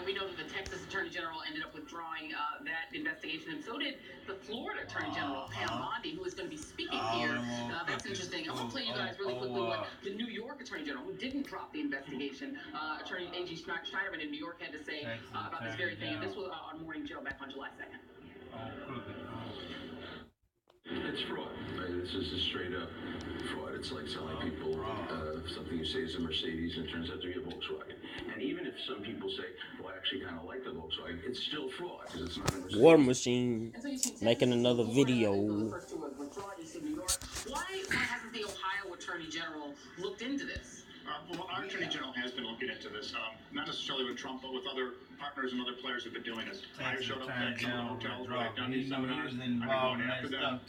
we know that the Texas Attorney General ended up withdrawing that investigation, and so did the Florida Attorney General, Pam Bondi, who is going to be speaking here. That's interesting. I'm going to play you guys really quickly what the New York Attorney General, who didn't drop the investigation, Attorney A.G. Schneiderman in New York, had to say about this very thing. And this was on Morning Joe back on July 2nd. It's fraud. This is a straight up fraud. It's like selling people something you say is a Mercedes and it turns out to be a Volkswagen. And even if some people say, well, I actually kind of like the Volkswagen, it's still fraud because it's not a Mercedes. War Machine making another video. Why hasn't the Ohio Attorney General looked into this? Well, our Attorney General has been looking into this, not necessarily with Trump, but with other partners and other players who've been doing this. I showed up at some of the hotels where I've done these seminars. I've been going after them.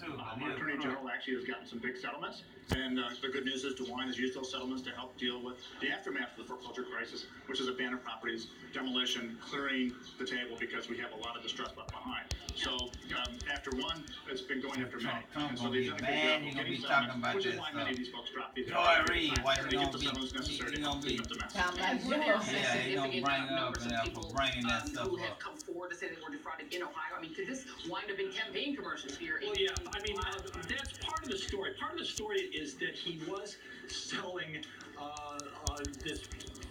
Our Attorney General actually has gotten some big settlements, and the good news is DeWine has used those settlements to help deal with the aftermath of the foreclosure crisis, which is abandoned properties, demolition, clearing the table because we have a lot of distress left behind. So after one, it's been going after many. And so they've done a good job of getting settlements, which is why many of these folks drop these. Joy Reid, why to get the settlements necessary to help clean up the mess. Yeah, he don't bring up for bringing that stuff who have come forward to say they were defrauded in Ohio. I mean, could this wind up in campaign commercials here? Well, yeah, I mean, that's part of the story. Part of the story is that he was selling this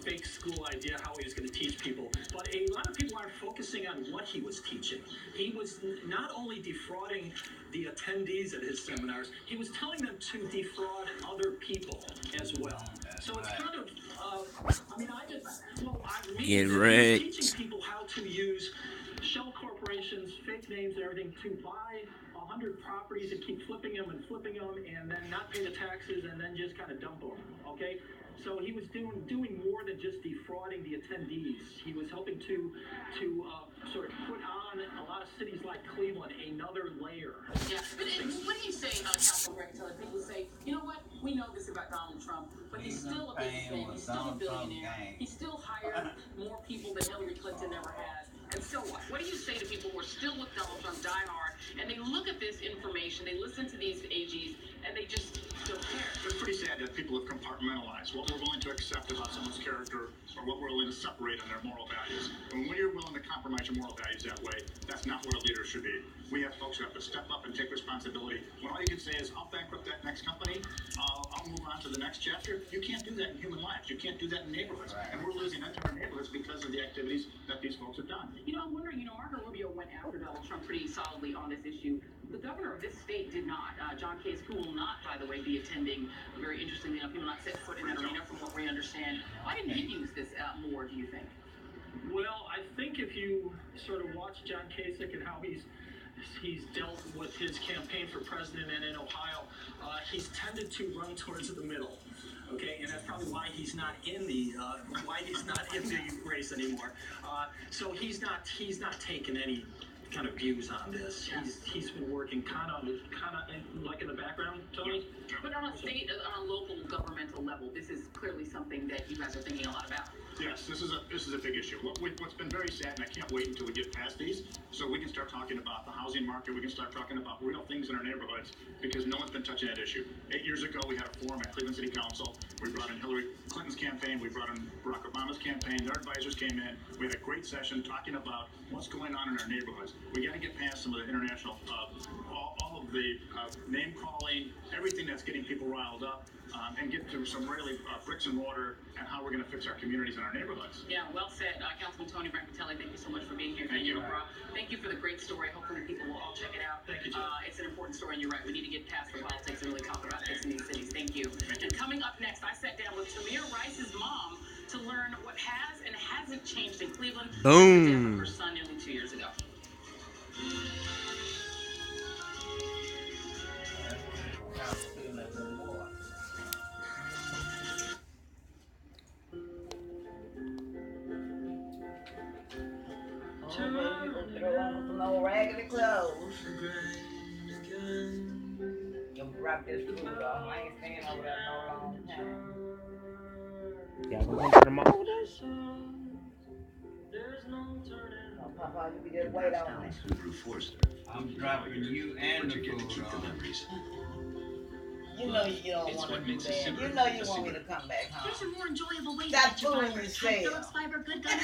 fake school idea how he was going to teach people. But a lot of people aren't focusing on what he was teaching. He was not only defrauding the attendees at his seminars, he was telling them to defraud other people as well. So it's kind of, I mean, Get wrecked. teaching people how to use shell corporations, fake names and everything to buy 100 properties and keep flipping them and then not pay the taxes and then just kind of dump them, okay? So he was doing more than just defrauding the attendees. He was helping to sort of put on a lot of cities like Cleveland another layer. Yeah, but what do you say, Councilman Greg Taylor? People say, you know what, we know this about Donald Trump, but he's still a businessman, he's still a billionaire, he still hired more people than Hillary Clinton ever has. And so what? What do you say to people who are still with Donald Trump, die hard, and they look at this information, they listen to these AGs, and they just don't care? It's pretty sad that people have compartmentalized what we're willing to accept about someone's character or what we're willing to separate on their moral values. And when you're willing to compromise your moral values that way, that's not where a leader should be. We have folks who have to step up and take responsibility. When all you can say is, I'll bankrupt that next company, I'll move on to the next chapter, you can't do that in human lives. You can't do that in neighborhoods. And we're losing entire neighborhoods because of the activities that these folks have done. You know, I'm wondering, Marco Rubio went after Donald Trump pretty solidly on this issue. The governor of this state did not. John Kasich, who will not, by the way, be attending, very interestingly enough, he will not set foot in that arena from what we understand. Why didn't he use this more, do you think? Well, I think if you sort of watch John Kasich and how he's dealt with his campaign for president and in Ohio, he's tended to run towards the middle. Okay, and that's probably why he's not in the race anymore. So he's not taking any kind of views on this. He's been working kind of like in the background, Tony. But on a state, on a local governmental level, this is clearly something that you guys are thinking a lot about. Yes, this is a big issue. What's been very sad, and I can't wait until we get past these, so we can start talking about the housing market, we can start talking about real things in our neighborhoods, because no one's been touching that issue. 8 years ago, we had a forum at Cleveland City Council. We brought in Hillary Clinton's campaign, we brought in Barack Obama's campaign, their advisors came in. We had a great session talking about what's going on in our neighborhoods. We got to get past some of the international, all of the name calling, everything that's getting people riled up, and get to some really bricks and mortar and how we're going to fix our communities and our neighborhoods. Yeah, well said. Councilman Tony Brancatelli, thank you so much for being here. Thank you. Thank you for the great story. Hopefully people will all check it out. Thank you, it's an important story, and you're right. We need to get past the politics and really talk about fixing these cities. Thank you. And coming up next, I sat down with Tamir Rice's mom to learn what has and hasn't changed in Cleveland. Boom. Her son nearly 2 years ago. Throw on some old raggedy clothes. You'll drop this food off. I ain't staying over there no long time. Y'all gonna come to the mall? Oh, Papa, you can just wait on me. Subaru Forester. I'm dropping you and the But you get to keep the food memories. You know you don't want to do that. You know you want me to come back home. There's a more enjoyable way Stop to get your fooling fiber. yourself. Phillips Fiber, good gun.